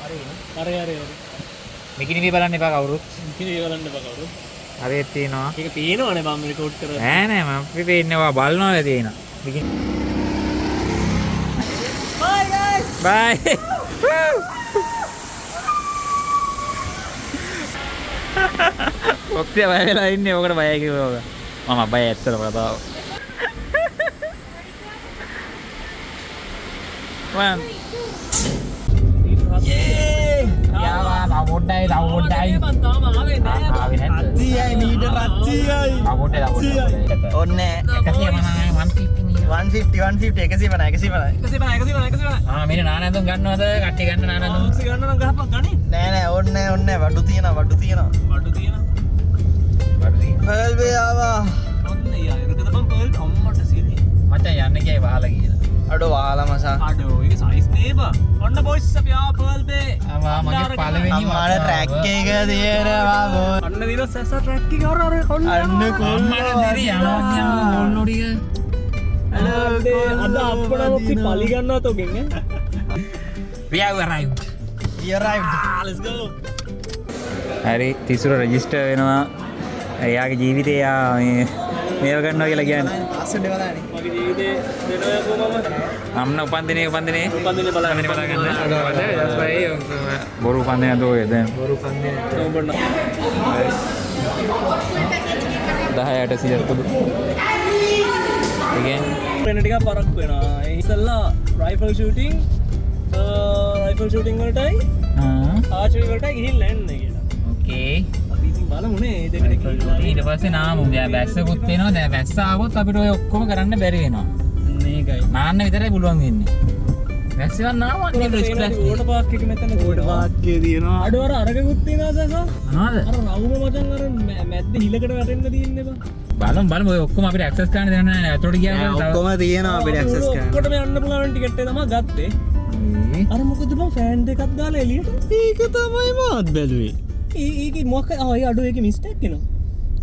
හරි. මිකිනිවි බලන්න එපා කවුරුත්. මිකිනිවි බලන්න එපා කවුරුත්. හරියට තියෙනවා. ඒක පේනවනේ මම රෙකෝඩ් කරලා. නෑ මම පේන්නේවා බලනවා තියෙනවා. මිකිනි. Bye guys. Bye. ඔක්සිය බය වෙලා ඉන්නේ. ඕකට බයයි කිව්වා. මම බය ඇත්තටම කතාව. One. යාවා තව පොඩ්ඩයි. මම තාම ආවේ නෑ. ආවේ නැද්ද? 30යි මීටර 700යි. තව පොඩ්ඩයි. ඔන්නේ 150 මේක නානඳුන් ගන්නවද? කට්ටිය ගන්න නානඳුන්. ඔක්සි ගන්න නම් ගහපන් ගන්නේ. නෑ ඔන්නේ වඩු තියෙනවා. බඩු තියෙනවා. පර්ල් වේ ආවා. ඔන්න යා ඒක තමයි පර්ල් අම්මට සීදී. මචං යන්න ගියයි වහලා කියලා. අඩෝ වහලා මසා. අඩෝ ඒක සයිස් නේබා. ඔන්න බොයිස් අපි ආ පර්ල් බේ. මගේ පළවෙනි අම්මාට ට්‍රැක් එක තියෙනවා බෝ. අන්න දින සැස ට්‍රැක් එක අර කොල්ල. අන්න අම්මට දිරි යනවා ඕල්නොඩිය. අද අප්පඩ ඔක්සි පලි ගන්නවා තෝගෙන් ඈ. We have arrived. We arrived. Let's go. හරි තිසුර රෙජිස්ටර් වෙනවා. එයාගේ ජීවිතය එයා මේව කරනවා කියලා කියන්නේ. පාස්වර්ඩ් එක දාන්නේ. මගේ ජීවිතේ දෙනවා කොහමද? අම්න උපන්දිනේ උපන්දිනේ බලා ගන්න. බොරු උපන්දිනේ අද ඔය දැන්. බොරු උපන්දිනේ. නෝබන්න. 10ට 100 again වෙන ටිකක් පරක් වෙනවා. ඒ ඉස්සෙල්ලා රයිෆල් ෂූටින් වලටයි ආචරි වලටයි ගිහිල්ලා එන්නේ කියලා. ඕකේ. අපි ඉතින් බලමුනේ මේ දෙකට කියලා. ඊට පස්සේ නාමු දැන් වැස්සකුත් වෙනවා. දැන් වැස්ස ආවොත් අපිට ඔය ඔක්කොම කරන්න බැරි වෙනවා. මේකයි. නාන්න විතරයි පුළුවන් වෙන්නේ. වැස්සෙන් නාවන්නේ ස්ප්ලෑෂ් වෝටර් පාක් එක මෙතන වෝටර් පාක් එකේ තියෙනවා. අඩ අර අරගෙකුත් තියෙනවා සසා. මොනවද? අර රවුම මචං අර මැද්ද හිලකට වැටෙන්න තියෙන්නේ බා. බලමු ඔය ඔක්කොම අපිට ඇක්සස් කරන්න දෙන්න නැහැ. අතොට ගියා ඔක්කොම තියෙනවා අපිට ඇක්සස් කරන්න. ඔක්කොටම යන්න පුළුවන් ටිකට් එක තමයි ගත්තේ. අර මොකද බං ෆෑන් දෙකක් දාලා එළියට. ඒක තමයි මාත් බැලුවේ. ඒකේ මොකක් ආ ඒ අඩෝ ඒකේ මිස්ටේක් වෙනවා.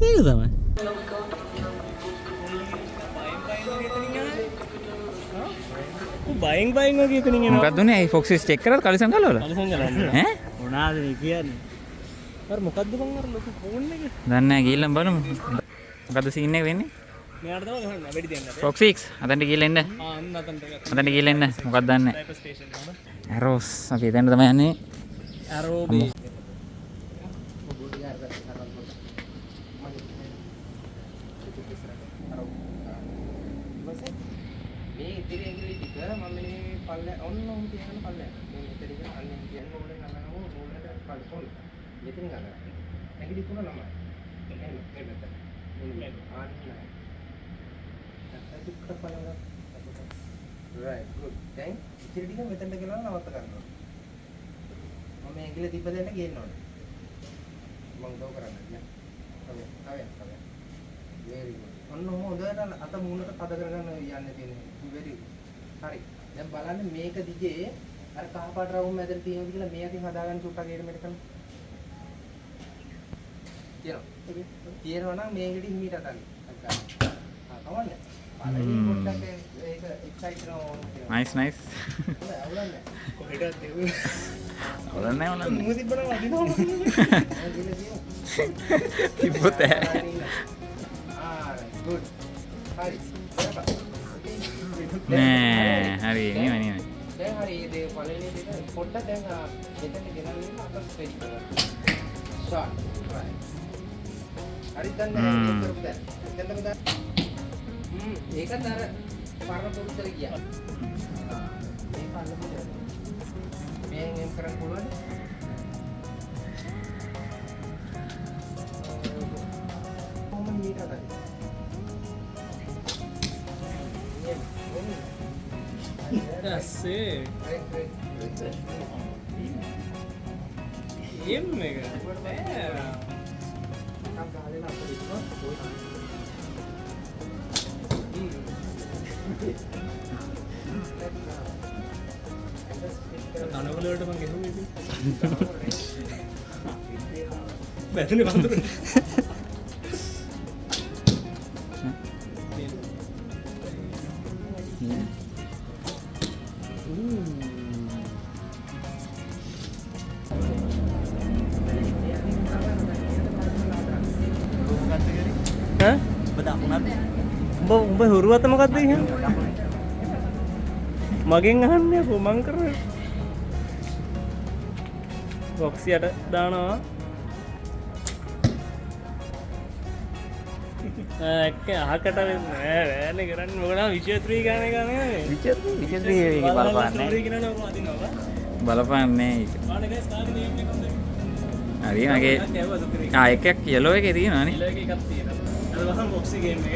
ඒක තමයි. බයින් වගේ එතනින් එනවා. මොකක්ද උනේ? ෆොක්සිස් චෙක් කරලා කලිසම් ගලවලා. කලිසම් ගලවන්න. ඈ? මොනවාද මේ කියන්නේ? අර මොකද්ද බං අර ලොකු ෆෝන් එක? දන්නේ නැහැ ගිහිල්ලා බලමු. මොකද්ද සීන් එක වෙන්නේ? මෙයාට තමයි ගහන්න වැඩි දෙන්න. ෆොක්සික්ස් අතන්ට ගිහිල්ලා එන්න. අන්න අතන්ට ගත්තා. අතන්ට ගිහිල්ලා එන්න. මොකක්ද දන්නේ නැහැ. ටයිප් ස්ටේෂන් එක. ඇරෝස් අපි එතනට තමයි යන්නේ. ඇරෝ බේ. මේ ඉතිරි ඇඟිලි ටික මම මේ පල්ලේ ඔන්න ඔහොම තියන පල්ලේ. මේ මෙතන ඉතින් අල්ලන් කියන්නේ ඕනේ නනනම නෝලට පල්පොල්. මෙතන ගන්න. ඇඟිලි තුන ළමයි. එන්න මෙන්න. ආන්න. දුක්ක පලන. right good. දැන් ඉතිරි ටික මෙතනට ගෙනලා නවත්ත ගන්නවා. මම මේ ඇඟිලි තිබ්බ දෙන්න ගේන්න ඕනේ. මම උදව් කරන්නේ. කවේ. very good. ඔන්න හොඳට අත මූණට තද කරගන්න යන්නේ තියෙන්නේ. very හරි. දැන් බලන්න මේක දිගේ අර කහ පාට රවුම් මැදට තියෙනවද කියලා මේ අතින් හදාගන්න චුට්ටක් ඒකට මෙතන කරන්න. තියෙනවා. තියෙනවා නම් මේකට හිමීට අතන්නේ. කවන්නේ. බලන්න පොඩ්ඩක් ඒක එක්සයිට් කරනවා ඕන කියලා. nice අවුලන්නේ. කොහෙටද දෙව. අවුලන්නේ මූ තිබ්බනම් වදිනවා. තිබ්බොත් good. හරි. නෑ හරි නෙමෙයි. දැන් හරි මේ පළවෙනි දෙක පොඩ්ඩක් දැන් මෙතන ගෙනල්ලා අත ස්ටෙඩි කරගන්න. shot. right. හරි දැන් ඒකත් අර පරණ පොරුතර ගියා. මේ පල්ලෙ මේෙන් එම් කරන්න පුළුවන්. කොහොමද මේක හදන්නේ? That's it. Game mega. තනවලට මං ගෙහුවේ ඉතින්. බැතනේ වඳුර. උඹ හුරුවත මොකක්ද කියන්නේ? මගෙන් අහන්නේ කො මං කරන්නේ. බොක්සියට දානවා. එක්ක අහකට නෑනේ කරන්නේ මොකද විචේත්‍රී ගාන එක නේ. විචිත්‍රී ඒක බලපාන්නේ. බලපාන්නේ. හරි මගේ එකක් යලෝ එකේ තියෙනවානේ. බොක්සි ගේම් එක.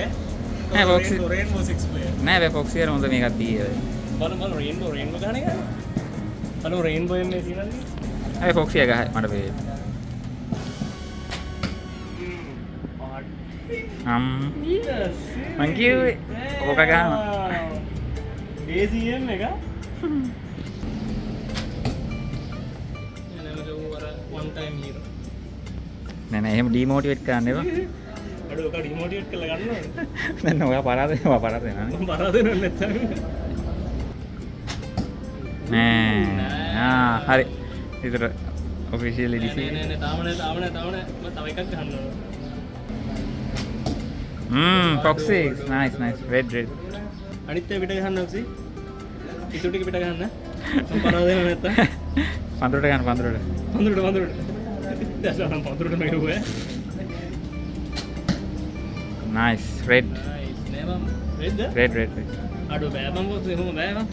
නෑ බොක්සි රේන්බෝ 6 ප්ලේයර්. නෑ බෑ බොක්සි වල හොඳ මේකක් තියෙනවා. බලමු රේන්බෝ ගාන එක. බලමු රේන්බෝ එන්නේ තියෙනවද? අය බොක්සි එක මට පෙරේ. මං කිව්වේ ඕක ගන්නවා. ACM එක. නෑ නෑ එහෙම ඩිමෝටිවේට් කරන්න එපා. අඩෝ ඔක ඩිමෝටිවේට් කරලා ගන්නවද? දැන් ඔයා පරාද වෙනවා නේ. බරද නැත්නම් නෑ හරි. විතර ඔෆිෂියලි ඩිසි. නෑ තාම නෑ මම තව එකක් ගන්න ඕන. Foxy nice red අනිත් එක පිට ගහන්න ඔක්සි. ඉතුරු ටික පිට ගහන්න. මම පරාද වෙනව නැත්තම්. පඳුරට ගන්න පඳුරට. දැන් පඳුරට මෙහෙවුවා. nice red නෑ මම red අඩෝ බෑ මම කොහොමද එහෙම බෑ මම.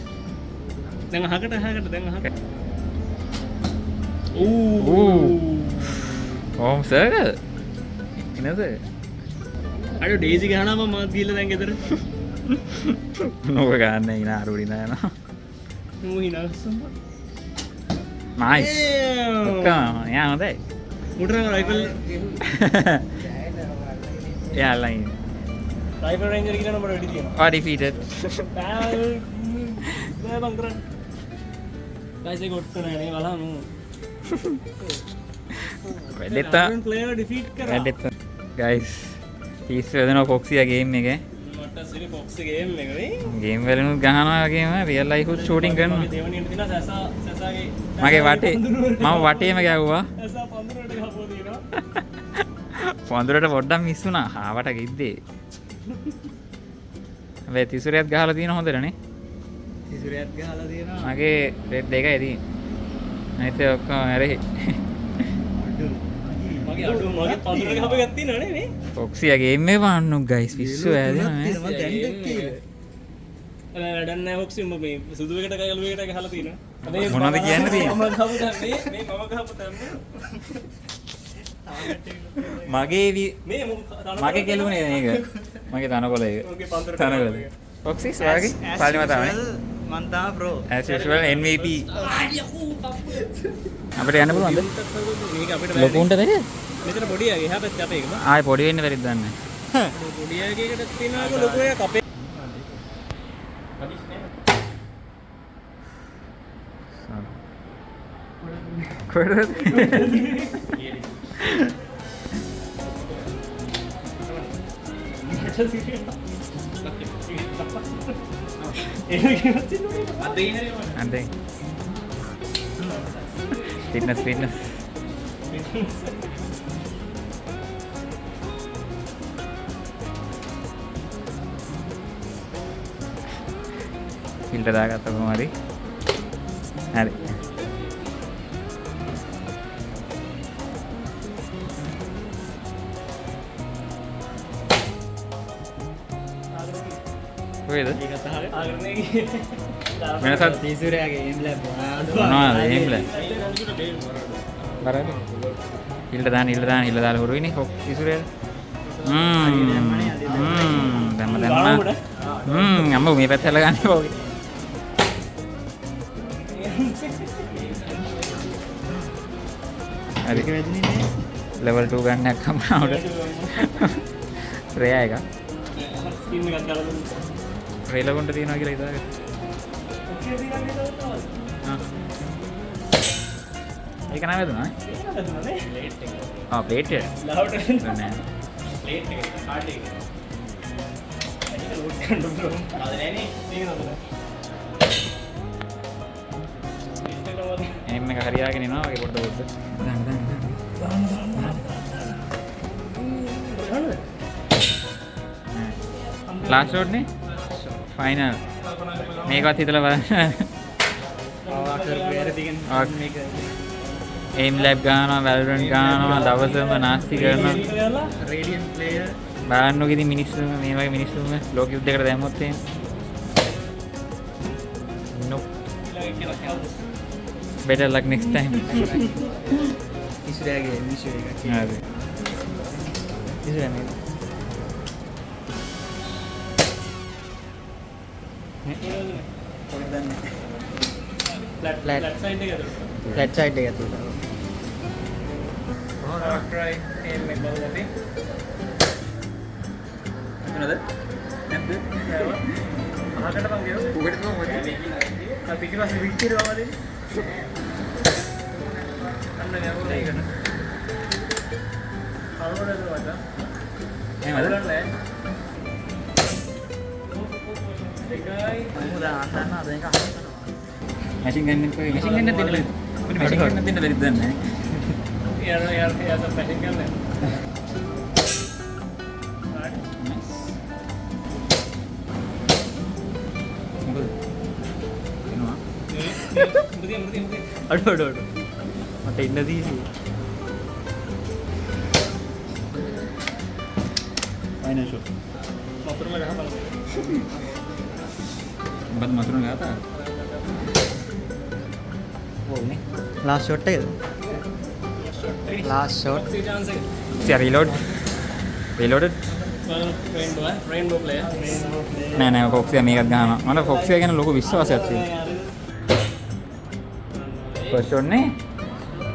දැන් අහකට දැන් අහකට. ඕම් සර්කල් ඉනද අඩෝ ඩේසි ගහනවා මම මාත් ගිහලා දැන් ගෙදර. නෝක ගන්න ඉන අරුඩි නෑනවා. මූ හිනාස්සම්. nice ඔක්කොම යා හොඳයි. මුටරන් රයිෆල් යා ලයින් රයිෆල් රේන්ජර් කියලා නම්බර වැඩි තියෙනවා. or defeated බෑ බං කරන්නේ. guys ඒක ඔට්ට නෑ නේ බලන්න. වැඩෙත්ත ප්ලේයර් ඩිෆීට් කරා. වැඩෙත්ත guys තීස් වෙදෙනවා කොක්සියා ගේම් එකේ. මට සිරි ෆොක්ස් ගේම් එක නේ. ගේම් වලිනුත් ගහනවා වගේම රියල් ලයිෆ් උත් ෂූටින් කරනවා. මගේ දෙවනියට තියෙනවා සැසාගේ මගේ වටේ මම වටේම ගැව්වා. සැසා පඳුරට ගහපුවා තියෙනවා. පොඳුරට පොඩ්ඩක් මිස් වුණා. ආවට ගිද්දේ. හැබැයි තිසුරියත් ගහලා තියෙන හොඳටනේ. තිසුරියත් ගහලා තියෙනවා. මගේ රෙඩ් දෙකයි තියෙන්නේ. අනිත් ඔක්කොම ඇරෙහි. මගේ පඳුරට ගහපු එකක් තියෙනවනේ නේ. ඔක්සියා ගේම් එක වන්නු ගයිස් පිස්සු ඇදෙනවා නේ. මම දැන් දැක්කේ. වැඩක් නැහැ ඔක්සි උඹ මේ සුදු එකට කළු එකට ගහලා තියෙනවා. මොනවද කියන්න තියෙන්නේ? මම ගහපු තැන්නේ මේ මම ගහපු තැන්නේ. මගේ කෙලුනේ මේක. මගේ තනකොළ එක. තනකොළ. ඔක්සිස් වාගේ පාලි මතාවනේ. මන් තා ප්‍රෝ. as usual MVP. අපිට යන්න පුළුවන්ද? මේක අපිට ලොකුන්ට බැරිද? මෙතන පොඩි යගේ එහා පැත්තේ අපේ එකම. ආයේ පොඩි වෙන්න බැරිද දන්නේ. පොඩි යගේකට තියෙනවා ලොකු එකක් අපේ. කොහෙද? Andai. Fitness. Filter දාගත්ත කොහොම හරි. හරි. කොහෙද? වෙනසක් තිසුරයාගේ එම් ලැබ් මොනවද එම් ලැබ්? බරද? හිල්ල දාන්න හිල්ල දාලා හොරුයිනේ කොක් තිසුරේ. දැම්ම. අම්මෝ මේ පැත්ත හැල ගන්න ඕකේ. හරි. ලෙවල් 2 ගන්නක් කමනවට. රෙයා එක. ස්කින් එකක් දාලා දුන්නා. රේලගොන්ට තියෙනවා කියලා හිතාගෙන. ඒක නෑ වැදුනා නේ? ප්ලේට් එක. ප්ලේට් එක. ලවුඩ් නෑ. ප්ලේට් එක කාඩ් එක. ඒක ලෝඩ් කරන්න බෑ. අද නෑනේ. ඒක නේද? එම් එක හරියාගෙන එනවා වගේ පොඩ්ඩක්. දාන්න. ලාස්ට් ෂොට් නේ ෆයිනල් මේකවත් හිතලා බලන්න එයිම් ලැබ් ගන්නවා වැලරන්ට් ගන්නවා දවසම නාස්ති කරනවා රේඩියන් ප්ලේයර් බලන්නකො ඉතින් මිනිස්සු මේ වගේ මිනිස්සු ලෝක යුද්ධයකට දැම්මොත් එහෙම nope better luck next time ඉස්සරහගේ මිෂන් එක. හරි ඉස්සරහනේ. කොහෙද දන්නේ? ෆ්ලැට් සයිඩ් එකද ෆ්ලැට් සයිඩ් එක තියෙනවා. try aim එක බලන්න අපි මොනවද නැද්ද අහකට බං ගෙව උගට තමයි මොකද අපි කිව්වා වික්ටර් වවදේ අන්න යවුවා ඒකට කවුරුද වදා එහෙමද බලන්න ඒකයි මොකද අහන්න අද එක අහන්න. මැෂින් ගන්න මැෂින් ගන්න දෙන්න බැරිද මැෂින් ගන්න දෙන්න බැරිද දන්නේ යාර පැෂන් කරන්න මොකද එනවා අඩු මට ඉන්න දීසි ෆයිනල් ෂොට් මතුරුම ගහ බලන්න උඹත් මතුරුන ගාතා ඕනේ ලාස්ට් ෂොට් එකද? Last shot. chance එක සියා රීලෝඩ් රීලෝඩඩ් රේන්බෝ ප්ලේයර් නෑ නෑ ෆොක්සියා මේකත් ගහනවා මට ෆොක්සියා ගැන ලොකු විශ්වාසයක් තියෙනවා ෆස්ට් ෂොට් නේ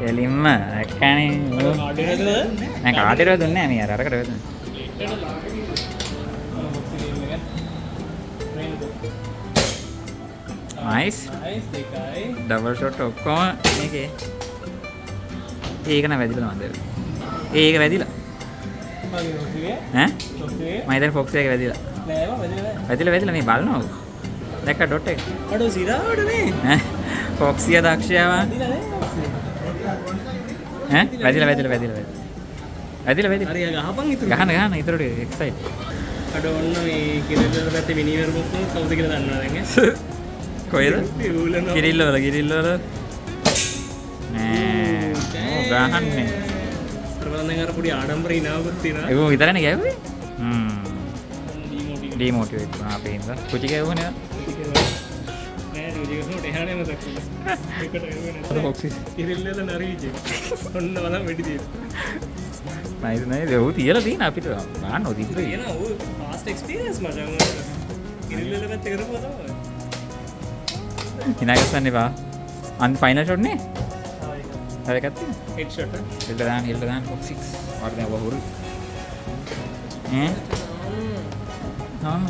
එලින්ම ඇක්කනේ නෑ කාටද දුන්නේ නෑ මේ අරකට දුන්නේ නයිස් ඩබල් ෂොට් ඔක්කොම මේකේ ඒක නම් වැදිලා මන්ද ඒක වැදිලා ඈ මම හිතන්නේ ෆොක්සියා එක වැදිලා වැදිලා මේ බලනවා දැක්ක ඩොට් එක අඩෝ සිරාවට නේ ඈ ෆොක්සියා දක්ෂයව ඈ වැදිලා හරි ගහපන් ඉතුරු ගහන ඉතුරු ටික එක්සයිට් අඩෝ ඔන්න මේ කිරිල්ල පැත්තේ මිනිවර් මොකද කවුද කියලා දන්නවද දැන් කොහෙද ඌලනවා කිරිල්ල වල නෑ ගහන්නේ ප්‍රබන්ධන අර පොඩි ආඩම්බර ඉනාවකුත් තියෙනවා ඒක විතරනේ ගැව්වේ ඩීමෝටිවේට් අපේ ඉඳලා කුචි ගැව්වනේ නෑ රුජිකනට එහානේ මතක් ඒකට එන්නේ ෆොක්සි කිරිල්ල වල නරීජේ ඔන්න බලන්න වෙඩි තියෙනවා නයිස් දෙව් තියලා තියෙන අපිට ගන්න ඔදිප්පේ කියන ඌ ෆාස්ට් එක්ස්පීරියන්ස් මචං කිරිල්ල වල පැත්තේ කරපුවා තමයි හිනාගස්සන්න එපා අන් ෆයිනල් ෂොට් නේ තව එකක් තියෙනවා හෙඩ් ෂොට් හෙල්ල දාන්න ෆොක්ස් 6 වර්ධන වහුරු දාන්න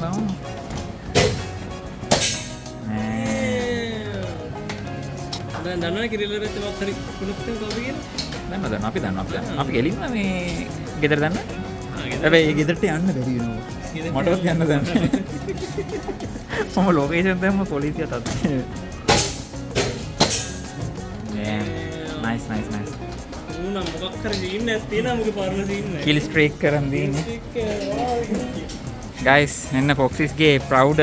දැන් දන්නවනේ කිරිල්ල වල පැත්තේ මොකක් හරි කුණුත් කවුද කියලා දන්න අපි අපි ගෙලින්ම මේ ගෙදර දන්න හැබැයි ගෙදරට යන්න බැරි වෙනවා මටවත් යන්න දන්නේ මම ලොකේෂන් දැම්ම පොලිසිය තත්ත්වය නයිස් ඌනම් මොකක් හරි සීන් එකක් තියෙනවා මුගේ පරණ සීන් එක කිල් ස්ට්‍රීක් කරන් දීන්නේ ගයිස් එන්න ෆොක්සිස්ගේ ප්‍රවුඩ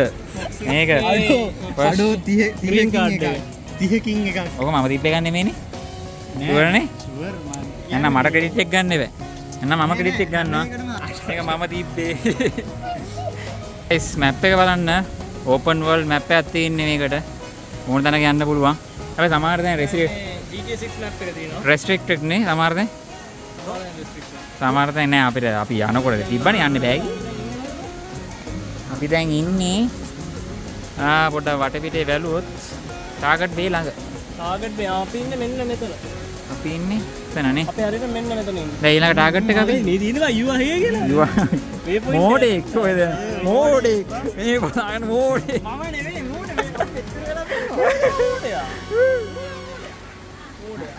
මේක අඩෝ 30 කින් එකක්. ඔක මම දීපේ ගන්න නෙමෙයිනේ ඉවරනේ එන්න මට ක්‍රෙඩිට් එක ගන්න බෑ එන්න මම ක්‍රෙඩිට් එක ගන්නවා මේක මම දීපේ ගයිස් මැප් එක බලන්න ඕපන් වර්ල්ඩ් මැප් එකක් තියෙන්නේ මේකට ඕන තැනක යන්න පුළුවන් හැබැයි සමහර දැන් GTA 6 map එක තියෙනවා රෙස්ට්‍රික්ටඩ් නේ සමහර දැන් සමහර දැන් නෑ අපිට අපි යනකොට තිබ්බනේ යන්න බෑ අපි දැන් ඉන්නේ පොඩ්ඩක් වටපිටේ වැළුවොත් ටාගට් බේ ළඟ ටාගට් මේ අපි ඉන්නේ මෙන්න මෙතන අපි ඉන්නේ එතනනේ අපි හරියට මෙන්න මෙතන ඉන්නේ දැන් ඊළඟ ටාගට් එක අපි මේ දිනවා you are here කියලා මේ point මෝඩෙක් කොහෙද මෝඩෙක් මේ බලන්න මෝඩෙක් මම නෙවෙයි මෝඩේ මේ මෙච්චර වෙලා තියෙනවා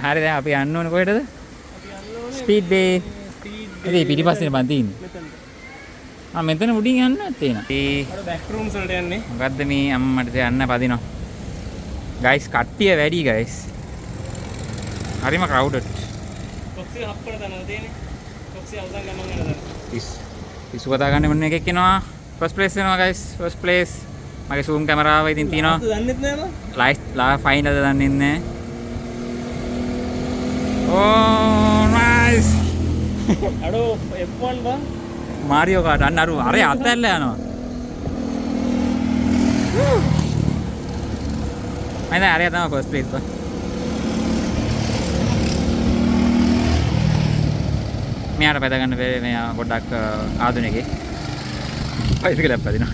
හරි දැන් අපි යන්න ඕනේ කොහෙටද ස්පීඩ් බේ ඉතින් පිටිපස්සේ බන් තියෙන්නේ මෙතන උඩින් යන්න තියෙනවා අර බෑක් රූම්ස් වලට යන්නේ මොකද්ද මේ අම්මට යන්න පදිනවා ගයිස් කට්ටිය වැඩි ගයිස් හරිම ක්‍රවුඩඩ් කොක්සි හප්පන තනද තියෙන්නේ කොක්සි අවසන් ගන්න ඕන නේද පිස්සු කතා ගන්න මොන එකෙක් එනවා ෆස්ට් ප්ලේස් වෙනවා guys. First place. මගේ zoom කැමරාව ඉතින් තියෙනවා. දන්නෙත් නෑ මම. ලා ෆයිනල් දන්නේ නැහැ. Oh nice. අඩෝ F1 බං. මාරියෝ කාට අන්න අර අතැල්ල යනවා. මම දැන් අරයා තමයි ෆස්ට් ප්ලේස් බං. මෙයාට පැද ගන්න බැරි මෙයා පොඩ්ඩක් ආධුනිකේ. බයිසිකලයක් පැදිනවා.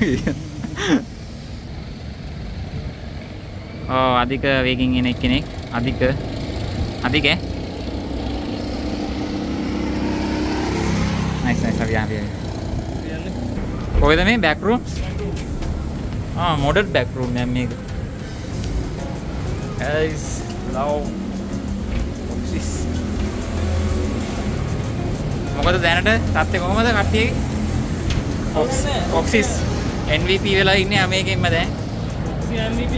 අධික වේගින් එන කෙනෙක්. අධික nice අපි යන්නේ. කොහෙද මේ back room? modern back room නෑ මේක. guys now මොකද දැනට තත්ත්වය කොහමද කට්ටියගේ? ඔක්සිස් MVP වෙලා ඉන්නේ මේකෙන්ම දැන්.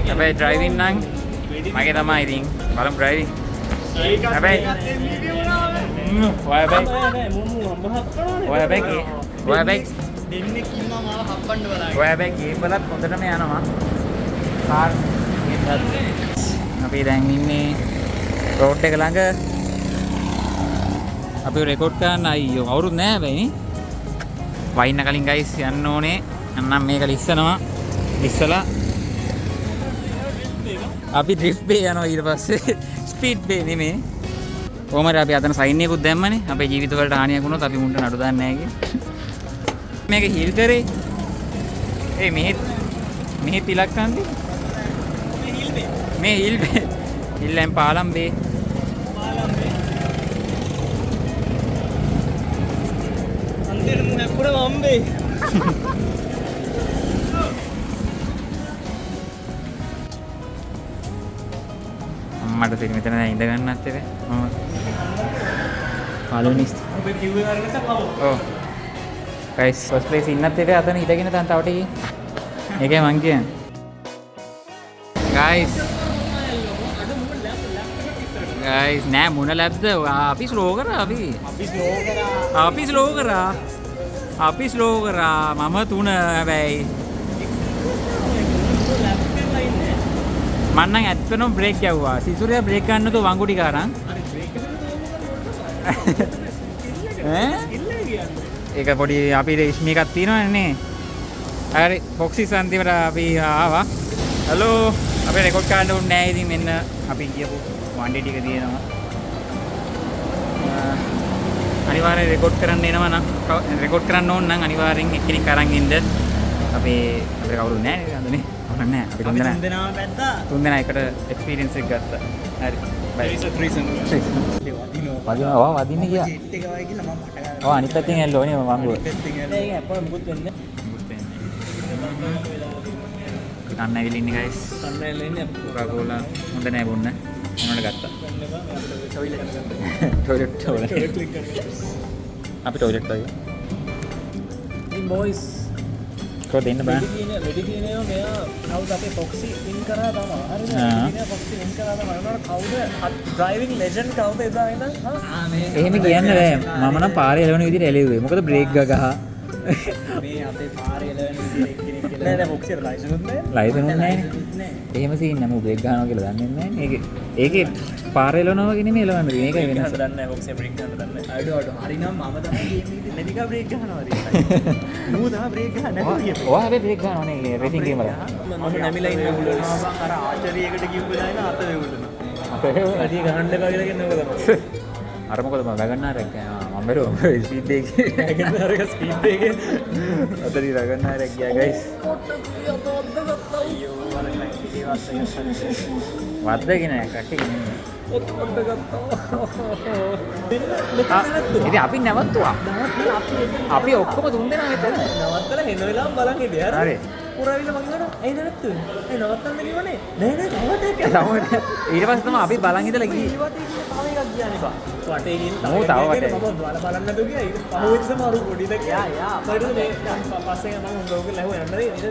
හැබැයි ඩ්‍රයිවිං නම් මගේ තමයි ඉතින් බලමු ඩ්‍රයිවිං. හැබැයි ඔය බෑග් දෙන්නේ කිව්වා මාව හප්පන්න බලාගෙන. ඔය බෑග් ගේම් වලත් හොඳටම යනවා. කාර් අපි දැන් ඉන්නේ රෝඩ් එක ළඟ. අපි රෙකෝඩ් කරන්න අයියෝ අවුරුදු නෑ හැබැයි නේ. වයින්න කලින් ගයිස් යන්න ඕනේ. අන්නම් මේක ලිස්සනවා. ලිස්සලා අපි ඩ්‍රිෆ්ට් බේ යනවා ඊට පස්සේ ස්පීඩ් බේ නෙමෙයි. කොහමද අපි අතන සයින් එකකුත් දැම්මනේ. අපේ ජීවිත වලට හානියක් වුණොත් අපි මුන්ට නඩු දාන්නේ නැහැ කියලා. මේක හීල් කරේ. මෙහෙත් ඉලක්කන්දි. මේ හීල් බේ. හිල්ලෙන් පාලම් බේ. අන්තිමට නැපුර වම්බේ. මට තේරෙන්නේ මෙතන දැන් ඉඳ ගන්නත් එපේ. මම පළවෙනි ඔබේ කිව්වේ වරකට කවෝ. ඔව්. guys first place ඉන්නත් එපේ අතන ඉඳගෙන දැන් තව ටිකේ. ඒකයි මං කියන්නේ. guys නෑ මොන ලැබ්ද? අපි ස්ලෝ කරා අපි ස්ලෝ කරා. මම 3 හැබැයි මන්නම් ඇත්තටම බ්‍රේක් ගැව්වා. සිසුරියා බ්‍රේක් ගන්න තෝ වංගුටි කාරන්. ඒක පොඩි අපි රේෂ්මි එකක් තියෙනවනේ නේ. හරි බොක්සිස් අන්තිමට අපි ආවා. හලෝ අපි රෙකෝඩ් කරන්න උන්නේ නැහැ. ඉතින් මෙන්න අපි ගියපු වන්ඩේ ටික තියෙනවා. අනිවාර්යෙන් රෙකෝඩ් කරන්න එනවා නම් රෙකෝඩ් කරන්න ඕන නම් අනිවාර්යෙන් එක්කෙනෙක් අරන් ඉන්න. අපේ කවුරුත් නැහැ නේද අඳුනේ. නැහැ අපි තුන්දෙනා පැත්තා. තුන්දෙනා එකට එක්ස්පීරියන්ස් එක ගත්තා. හරි. බයි. වදිනවා වදින්නේ කියලා. ජෙට් එක වයි කියලා මම මට ගන්න. ඔව් අනිත් පැත්තෙන් ඇල්ල ඕනේ මම වංගුව. ඒක අපෝ මුකුත් වෙන්නේ. අන්න ඇවිල්ලා ඉන්නේ guys. අන්න ඇවිල්ලා ඉන්නේ. කොකාකෝලා හොඳ නෑ බොන්න. මොනවද ගත්තා? ටොයිලට් අපි ටොයිලට් වගේ. ඉතින් බොයිස් කො දෙන්න බෑ. වෙඩි තියෙනවා මෙයා කවුද අපේ ෆොක්සි වින් කරා තමයි. හරිද? ඉතින් ෆොක්සි වින් කරා තමයි. මොනවාට කවුද ඩ්‍රයිවිං ලෙජන්ඩ් කවුද එදා ඉඳන්? එහෙම කියන්න බෑ. මම නම් පාරේ එළවෙන විදිහට එළෙව්වේ. මොකද බ්‍රේක් ගහ මේ අපේ පාරේ එළවෙන විදිහට එක්කෙනෙක් කියලා. නෑ නෑ ෆොක්සිට ලයිසන්ස් නෑ. ලයිසන්ස් නෑනේ. එහෙම සීන් නෑ. මම බ්‍රේක් ගහනවා කියලා දන්නේ නැහැ. ඒකේ පාරේ එළවනවා වගේ නෙමෙයි එළවන්නේ. මේකයි වෙනස. දන්නේ නැහැ ෆොක්සි බ්‍රේක් ගන්න දන්නේ නැහැ. අඩෝ හරි නම් මම තමයි ගේම් එකේ නැතික බ්‍රේක් ගහනවා හරි. මූ තමයි බ්‍රේක් ගහන්න නැතුව ගියේ. ඔයා හැබැයි බ්‍රේක් ගහනවා නේ රේසින් ගේම් වල. මම නැමිලා ඉන්න බුලස්. අර ආචාරියකට කිව්වලා ඉන්න අත වේවුලන. අඩිය ගහන්න එපා කියලා කියන්නේ ඔක තමයි. අර මොකද මම වැගන්නාරයක් මම බැලුවා ස්පීඩ් එකේ වැගන්නාරක ස්පීඩ් එකේ අතරි වැගන්නාරයක් ගියා ගයිස්. වද්දගෙන කට්ටිය නෙමෙයි. ඉතින් අපි නැවතුවා. අපි ඔක්කොම තුන් දෙනා මෙතන. නවත්තලා හෙන වෙලාවම බලන් හිටියා. හරි. පුරාවිල මං කියනවා ඇයි නැවතුනේ? ඇයි නවත්තන්න කිව්වනේ? නෑ නෑ තවත් එකක්. ඊට පස්සේ තමයි අපි බලන් ඉඳලා ගියේ. ඊට තව එකක් ගියානේ බා. වටේ ගිහින් මම තව වටේ. මම බලන්න නැතුව ගියා. ඊට පහුවෙච්ච සමහරු පොඩිද ගියා. ඊට මේ පස්සේ මම උඹෝක ලැහුවා යන්නද ඊට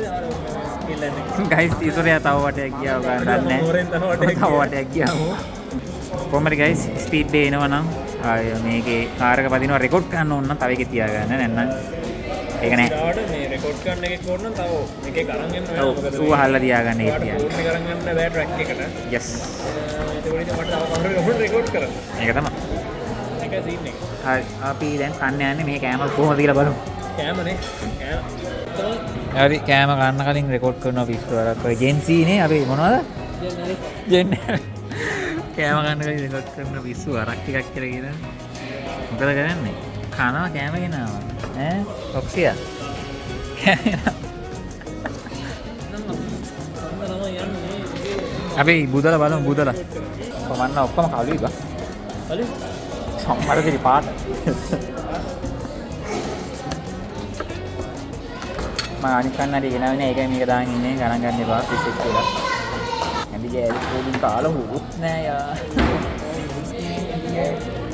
ඉල්ලන්නේ. ගයිස් ඉස්සරහ තව වටයක් ගියා ඔයා දන්නේ නැහැ. තව වටයක් ගියාම. කොහමද ගයිස් ස්පීඩ් බේ එනවා නම් මේකේ කාර් එක පදිනවා රෙකෝඩ් කරන්න ඕන නම් තව එකේ තියාගන්න නැත්නම් ඒක නෑ. ඊට මේ රෙකෝඩ් කරන්න එකක් ඕන නම් තව එකේ අරන් යන්න ඔව් ඌ අහලා තියාගන්න ඒක ෆෝන් තියාගන්න. එක අරන් යන්න බෑ ට්‍රැක් එකට. yes ඒක උඩින් මට තව කවුරු රෙකෝඩ් කරන්න. ඒක තමයි. ඒකයි සීන් එක. හරි අපි දැන් කන්න යන්නේ මේ කෑම කොහොමද කියලා බලමු. කෑමනේ. කෑම. හරි කෑම කන්න කලින් රෙකෝඩ් කරනවා පිස්සුවරක්. ඔය ජෙන්සීනේ අපි මොනවද? ජෙන් කෑම කන්න කලින් රෙකෝඩ් කරන පිස්සු අරක් ටිකක් කියලා කියනවා. මොකද කරන්නේ? කනවා කෑම ගෙනාවා. ඈ ඔක්සියා. අපි බුදලා බලමු බුදලා. කොමන්න ඔක්කොම කළුයි බා. හරි. සම්මරදිරි පාට. මම අනිත් කන්නඩි ගෙනාවනේ ඒකයි මේක දාගෙන ඉන්නේ ගණන් ගන්න එපා පිස්සෙක් කියලා. ඇඳි ජෑලි පොඩින් කාලා හුරුත් නෑ යා.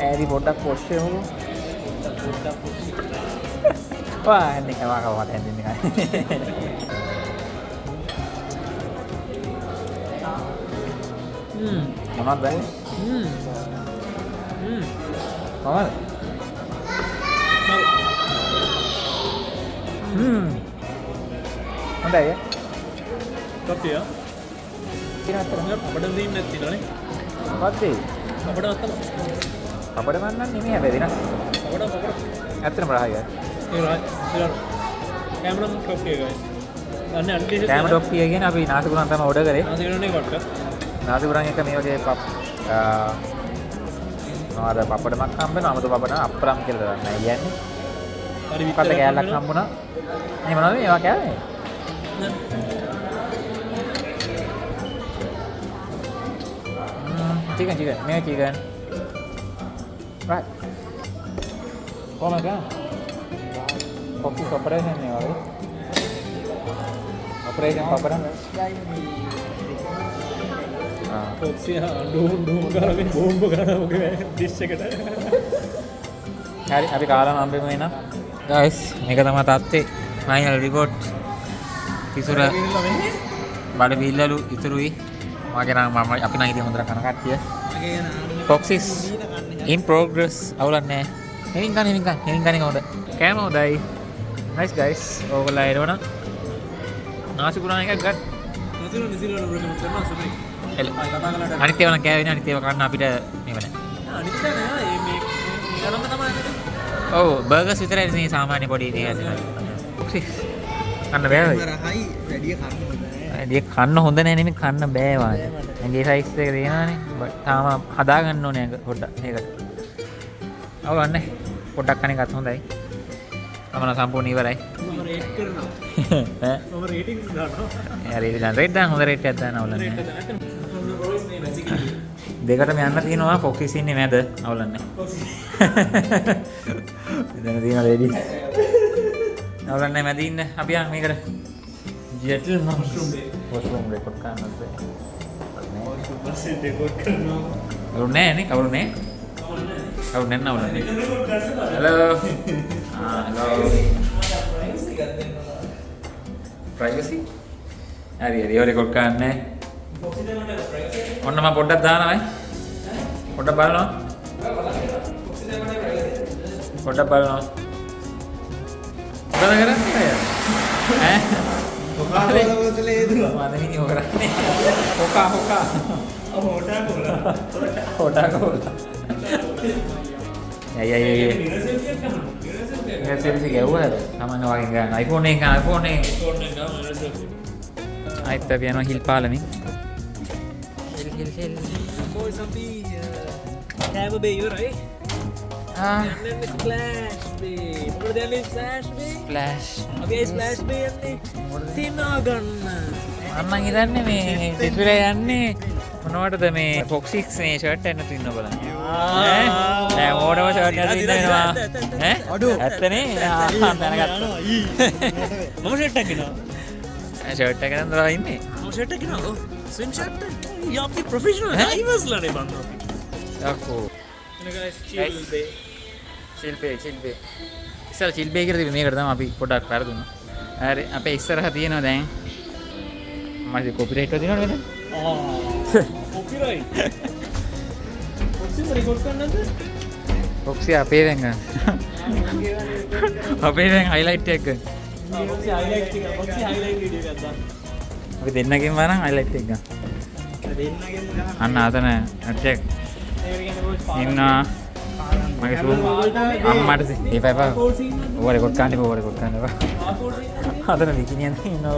ඇරි පොඩක් පොස්සේ හොමු. වා එන්නේ කවා කවාට හැදෙන්නේ නැහැ. මොනවද බෑ? කොහමද? හොඳයි. කොපිය. කිනතර අපිට සීන් නැති නෝනේ. මොකද්ද? අපිට නැත්තම. අපිට මන්නන්නේ නෙමෙයි හැබැයි දිනස්. අපිට. ඇත්තටම රහයි. ඒ රාජ් කැමරම් කොපිය guys. අන්න අන්තිම කැම ඩොක්කිය කියන්නේ අපි නාසිකුරන් තමයි ඕඩර් කරේ. ආදිරනේ කොට. නාසිකුරන් එක මේ වගේ මොනවද පපඩමක් හම්බ වෙනවා අමතු පපඩම අප්‍රම් කියලා දාන්න කියන්නේ. හරි විතර කෑල්ලක් හම්බුණා. මේ මොනවද මේවා කෑවේ? chicken මේ chicken. right. කොහමද? කොපි ඔපරේෂන් නේ වගේ. ඔපරේෂන් පපඩම්. කොක්සිය ඩූම් කරගෙන බෝම්බ කරනවා ඔගේ ඩිෂ් එකට. හරි අපි කාලා හම්බෙමු එනවා. guys මේක තමයි තාත්තේ final report. තිසුර බඩ බිල්ලලු ඉතුරුයි. මගේ නම් මම අපි නම් ඉතින් හොඳට කන කට්ටිය. Foxes in progress අවුලක් නැහැ. හෙලින් ගන්න හොඳ. කෑම හොඳයි. nice guys. ඕගොල්ලෝ එරවන නාසි කුරාන එකක් ගන්න. නිසිරන රෙකමන්ඩ් කරනවා සුමයි. අනිත් ඒවා නම් කෑවේ අනිත් ඒවා කන්න අපිට මේව නැහැ. අනිත් නෑ මේ නම තමයි නේද? ඔව් බර්ගර්ස් විතරයි ඉතින් සාමාන්‍ය පොඩි ඉතින් Foxes කන්න බෑ වෙයි. රහයි වැඩි කන්න හොඳ ඒක කන්න හොඳ නැහැ නෙමෙයි කන්න බෑ වාට. ඇඟේ සයිස් එක දෙනවනේ. තාම හදා ගන්න ඕනේ ඇඟ පොඩ්ඩක් මේකට. ඔව් අනේ පොඩ්ඩක් කන එකත් හොඳයි. තමන සම්පූර්ණ ඉවරයි. මම රේට් කරනවා. ඈ මම රේටින්ග්ස් දානවා. යාරි ඉතින් රේට් දාන්න හොඳ රේට් එකක් දාන්න අවුලක් රේට් නැහැ. එක දාන්න. රොයිස් මේ බැසිකලි. දෙකටම යන්න තියෙනවා Foxes ඉන්නේ මැද අවුලක් නැහැ. එතන තියෙන ලේඩි. අවුලක් නැහැ මැද ඉන්න. අපි යන් මේකට ජෙටල් මෂ්රූම් රෙකෝඩ් කරන්නත් බෑ. පස්සේ රෙකෝඩ් කරනවා. කවුරු නැහැ නේ කවුරු නැහැ. කවුරු නැන්න අවුලක් නැහැ. hello. hello. privacy හරි හරි ඔය රෙකෝඩ් කරන්නේ. ඔන්න මම පොඩ්ඩක් දානවා. පොඩ්ඩක් බලනවා. පොඩ්ඩක් බලනවා. මොකද කරන්නේ? ඈ කොහාවල බෝතලේ හේදුවා මම හිතන්නේ ඔය කරන්නේ. හොකා හොටා කෝලා. යයි. මේ සෙල්ෆි ගැව්වද? සමන්න වගේ ගන්න. iPhone එක ආයිත් අපි යනවා හිල් පාලමින්. හිල්. Boys අපි කෑම බේ ඉවරයි. යන්නේ ස්ප්ලෑෂ් බේ. මොකද යන්නේ ස්ප්ලෑෂ් බේ? ස්ප්ලෑෂ්. අපි ස්ප්ලෑෂ් බේ යන්නේ තිනා ගන්න. මම හිතන්නේ මේ තිසුරේ යන්නේ මොනවටද මේ Foxes මේ ෂර්ට් එක නැතු ඉන්න බලන්න. නෑ ඕඩම ෂර්ට් එකක් ඉන්නවා. ඈ? ඇත්තනේ. දැනගත්තා. මම ෂර්ට් එකක් ගෙනවා. ෂර්ට් එක නම් දරා ඉන්නේ. මම ෂර්ට් එකක් ගෙනවා. ස්විම් ෂර්ට් එක. අපි ප්‍රොෆෙෂනල් ඩයිවර්ස් ලානේ බං අපි. යකෝ. එන guys chill බේ. චිල්බේ. ඉස්සර චිල්බේ කියලා තිබ්බේ මේකට තමයි අපි පොඩ්ඩක් වැරදුනා. හරි අපේ ඉස්සරහ තියෙනවා දැන්. මම කොපිරයිට් එක දිනවද මෙතන? කොපිරයිට්. කොපිරයිට් රෙකෝඩ් කරන්නද? ඔක්සි අපේ වෙන් ගන්න. අපේ වෙන් highlight එක ගන්න. ඔක්සි highlight එක ඔක්සි highlight වීඩියෝ එකක් දාන්න. අපි දෙන්නගෙන් වරන් highlight එක ගන්න. දෙන්නගෙම ගහන්න. අන්න ආතන ඇටෙක් ඒක කියන්නේ බෝස් ඉන්නවා. මගේ සූම් අම්මට ඒපා ඕව රෙකෝඩ් කරන්න ඕව රෙකෝඩ් කරන්න එපා. ආතන විකිනියන් ඉන්නවා.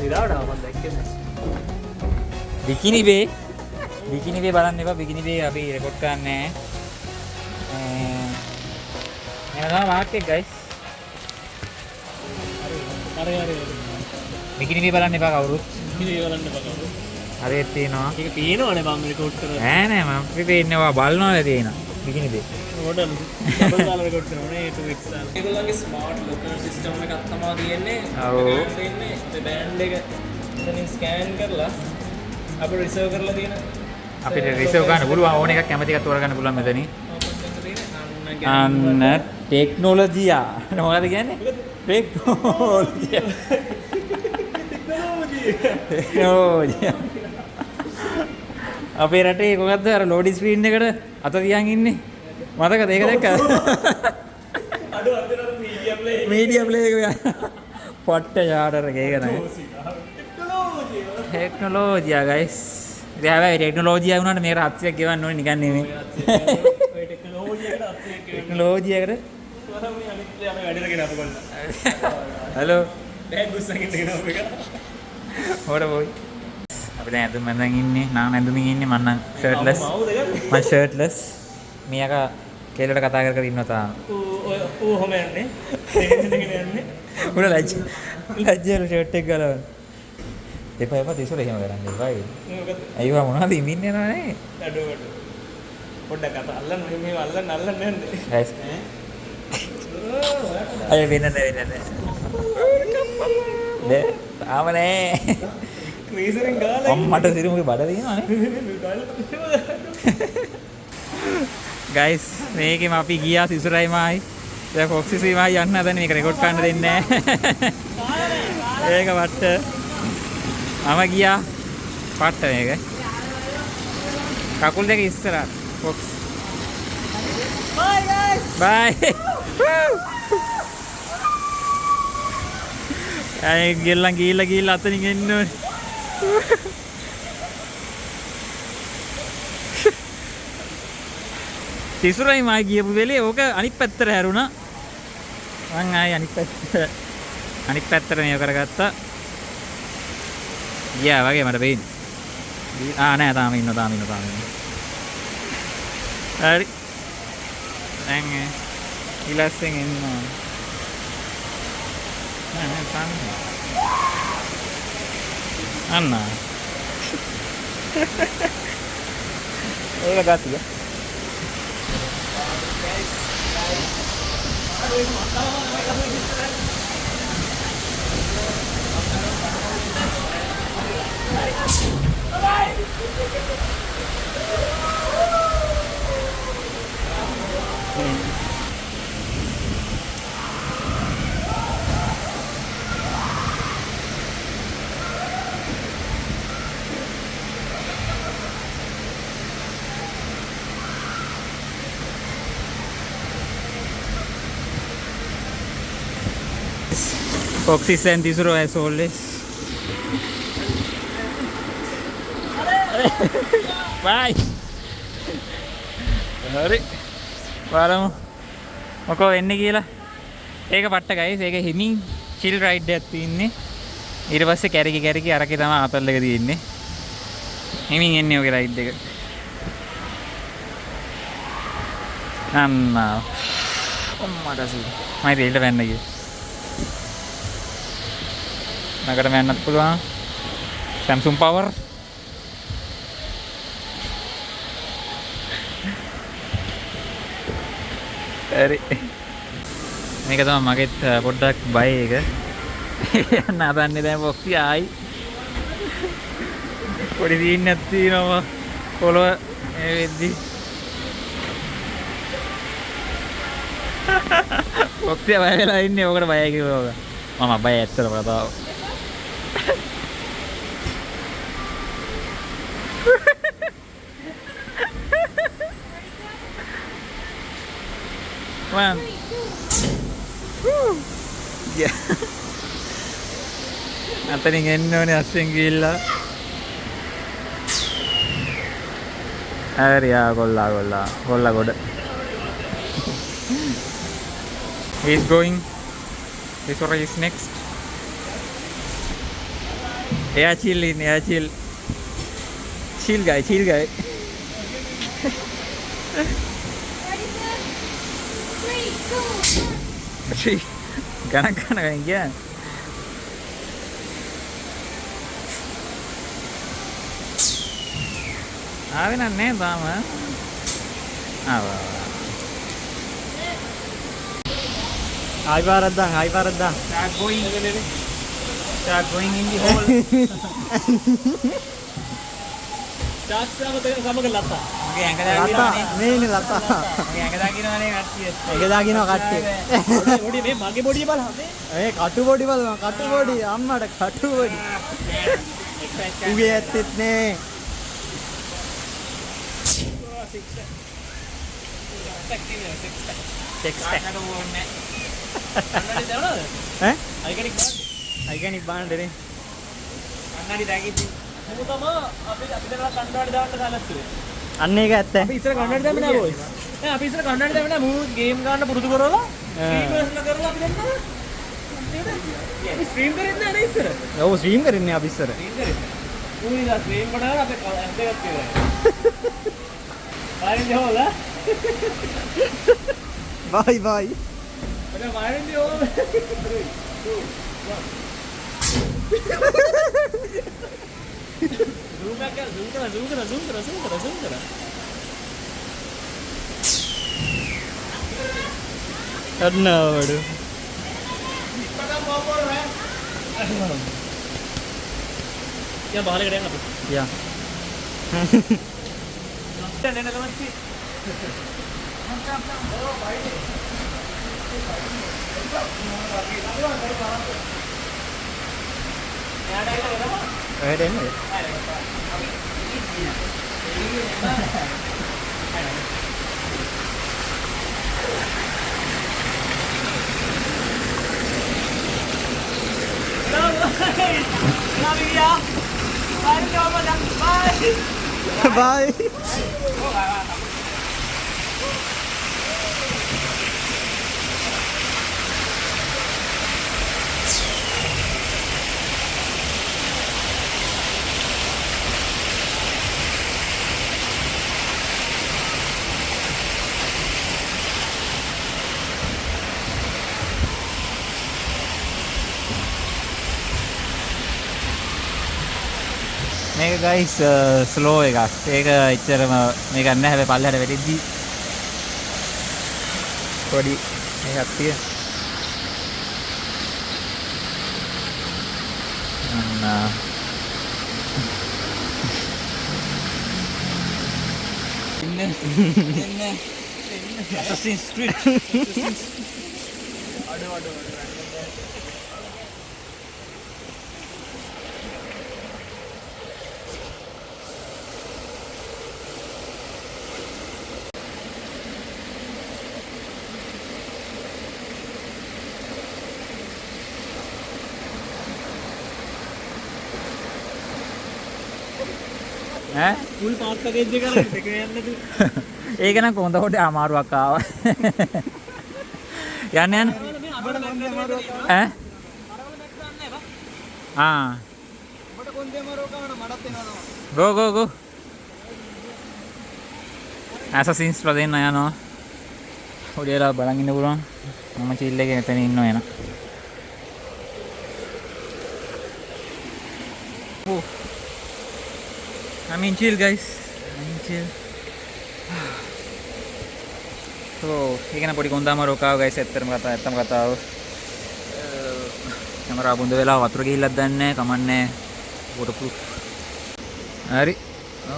ඉරාවට මම දැක්කේ විකිනි බේ බලන්න එපා. විකිනි බේ අපි රෙකෝඩ් කරන්නේ නැහැ. එනවා වාක් එක ගයිස්. හරි විකිනි බේ බලන්න එපා කවුරුත්. ඉතින් බලන්න බලන්න. හරියට තියෙනවා. ඒක පේනවනේ මම රෙකෝඩ් කරලා. නෑ මම පේන්නේවා බලනවා තියෙනවා. විකිනි බේ. ඕඩර් ඩබල් දාලා රෙකෝඩ් කරනවා 2x දාලා. ඒගොල්ලන්ගේ ස්මාර්ට් ලොකර් සිස්ටම් එකක් තමයි තියෙන්නේ. ඔව්. තියෙන්නේ මේ බෑන්ඩ් එක එතනින් ස්කෑන් කරලා අපිට රිසර්ව් කරලා තියෙන අපිට රිසර්ව් ගන්න පුළුවන් ඕන එකක් කැමති එකක් තෝරගන්න පුළුවන් මෙතනින්. අන්න ටෙක්නොලොජියා මොකද කියන්නේ? ටෙක්නොලොජියා. අපේ රටේ කොහොමද අර ලෝඩින් ස්ක්‍රීන් එකට අත තියන් ඉන්නේ? මතකද ඒක දැක්කද? අඩු අතර මීඩියම් ප්ලේ මීඩියම් ප්ලේ එක පොට්ට යාඩර් එක ඒක නෑ. ටෙක්නොලොජියා ගයිස්. ඉතින් හැබැයි ටෙක්නොලොජියා වුණාට මේක 700ක් ගෙවන්න ඕනේ නිකන් නෙමෙයි. ඔය ටෙක්නොලොජියකට අත්‍යවශ්‍ය ටෙක්නොලොජියකට කොහොම මේ අනිත් අපි වැඩිලා ගෙන අප ගන්න. හලෝ බෑග් ගුස්සකින් ගෙන අප එක. හොර බොයි. අපි දැන් ඇඳුම් මැදන් ඉන්නේ. නාන ඇඳුමින් ඉන්නේ. මම නම් ෂර්ට්ලස්. මවුද ගන්නේ? මම ෂර්ට්ලස්. මියක කෙල්ලට කතා කර කර ඉන්නවා තාම. ඌ ඔහම යන්නේ. දෙගෙන යන්නේ. උන ලැජ්ජාලු ෂර්ට් එක ගලවන්න. එපා තිසුල එහෙම කරන්නේ එපා. මොකද? අයියෝ මොනවද ඉමින්නේ නෝනේ? අඩුවට. පොඩ්ඩක් අත අල්ලන්න මේ අල්ලන්න යන්නේ. ගයිස්. අය වෙනද. තාම නෑ. ක්‍රීසරෙන් ගාලා අම්මට සිරුමුගේ බඩ තියෙනවනේ. ගයිස් මේකෙම අපි ගියා සිසුරයි මායි. දැන් කොක්සි සීමායි යන්න හදන්නේ මේක රෙකෝඩ් කරන්න දෙන්නේ නැහැ. ඒක වට්ට. මම ගියා පට්ට මේක. කකුල් දෙක ඉස්සරහට. කොක්ස්. bye guys. බයි. අය ගෙල්ලන් ගිහිල්ලා අතනින් එන්න ඕනේ. තිසුරයි මා ගියපු වෙලේ ඕක අනිත් පැත්තට හැරුණා. මං ආයේ අනිත් පැත්තට මේව කරගත්තා. ගියා වගේ මට පේන්නේ. නෑ තාම ඉන්නවා. හරි. දැන් ඉලස්සෙන් එන්නවා. නෑ තාම. අන්න. ඒක ගතිය. Foxes and Tisuro as always. Bye. හරි. බලමු. මොකෝ වෙන්නේ කියලා. ඒක පට්ට ගයිස්. ඒක හිමින් chill ride එකක් තියෙන්නේ. ඊට පස්සේ කැරකි අරකේ තමයි ආතල් එක තියෙන්නේ. හිමින් එන්නේ ඔගේ ride එක. අම්මා. ඔම්මඩසි. මම දෙල්ල වෙන්න ගියේ. නගර මැන්නත් පුළුවන්. Samsung Power. හරි. මේක තමයි මගෙත් පොඩ්ඩක් බය එක. යන්න හදන්නේ දැන් බොක්සි ආයි. පොඩි දීන්නක් තියෙනවා පොළව මේ වෙද්දි. බොක්සි බය වෙලා ඉන්නේ ඔකට බයයි කිව්වා. මම බය ඇත්තටම කතාව. Come on. Woo. Yeah. අතනින් එන්න ඕනේ අස්සෙන් ගිහිල්ලා. හරියා ගොල්ලා ගොඩ. He is going. This one is next. Air chill. Chill guy. Three. Gana again. ආවේ නැහැ තාම. ආයි පාරද්දා. Start going in the hole. සමග ලතා. මගේ ඇඟ දාගිනවනේ. මේ ඉන්නේ ලතා. මගේ ඇඟ දාගිනවනේ කට්ටිය. ඇඟ දාගිනවා කට්ටිය. බොඩි මේ මගේ බොඩිය බලන්න. මේ කටු බොඩි බලන්න. කටු බොඩි අම්මට කටු බොඩි. උගේ ඇත්තෙත් නේ. Iconic බාන්න දෙන්නේ. කන්නඩි දාගිද්දි. මොකද අපි දැන් කන්නඩි දාන්න ගලස්සුවේ. අන්න ඒක ඇත්ත. අපි ඉස්සර කන්නඩි දැම්මේ නෑ බොයිස්. අපි ඉස්සර කන්නඩි දැම්මේ නෑ. මූ ගේම් ගන්න පුරුදු කරලා ස්ට්‍රීමර්ස්ලා කරලා අපි දැන් ස්ට්‍රීම් කරන්නේ නෑ නේ ඉස්සර. ඔව් ස්ට්‍රීම් කරන්නේ අපි ඉස්සර. ස්ට්‍රීම් කරන්නේ. ඌ ඉතින් ස්ට්‍රීම් කරනවා අපි ඇන්ඩ් එකක් කියලා. Bye Jola. Bye. Okay, bye Jola. 3, 2, 1. Zoom back, zoom kara. අන්නවඩු. Ya bahale kadang apa? Ya. Nenek mesti. Oh, baik. Ya ada itu apa? Ada ini. Bye. මේක ගයිස් ස්ලෝ එකක්. ඒක එච්චරම මේක නැහැ. හැබැයි පල්ලෙහාට වැටෙද්දි පොඩි එකක් තියෙන. ඉන්න Assassin's Creed. අඩ full park package එක කරලා දෙක යන්න නේද? ඒක නම් කොහොඳ කොට අමාරුවක් ආවා. යන්න ඈ? ඔබට කොන්දේ මරෝ කවන මඩත් එනවා. go. Assassin's Creed දෙන්න යනවා. ඔඩියලා බලන් ඉන්න පුළුවන්. මම chill එකේ මෙතන ඉන්නවා එන. I mean chill guys. So, ඒක නේ පොඩි කොන්දාමරෝ කාව guys ඇත්තටම කතාව. කැමරාව බොඳ වෙලා වතුර ගිහිල්ලක් දන්නේ නැහැ. කමන්නේ. waterproof. හරි.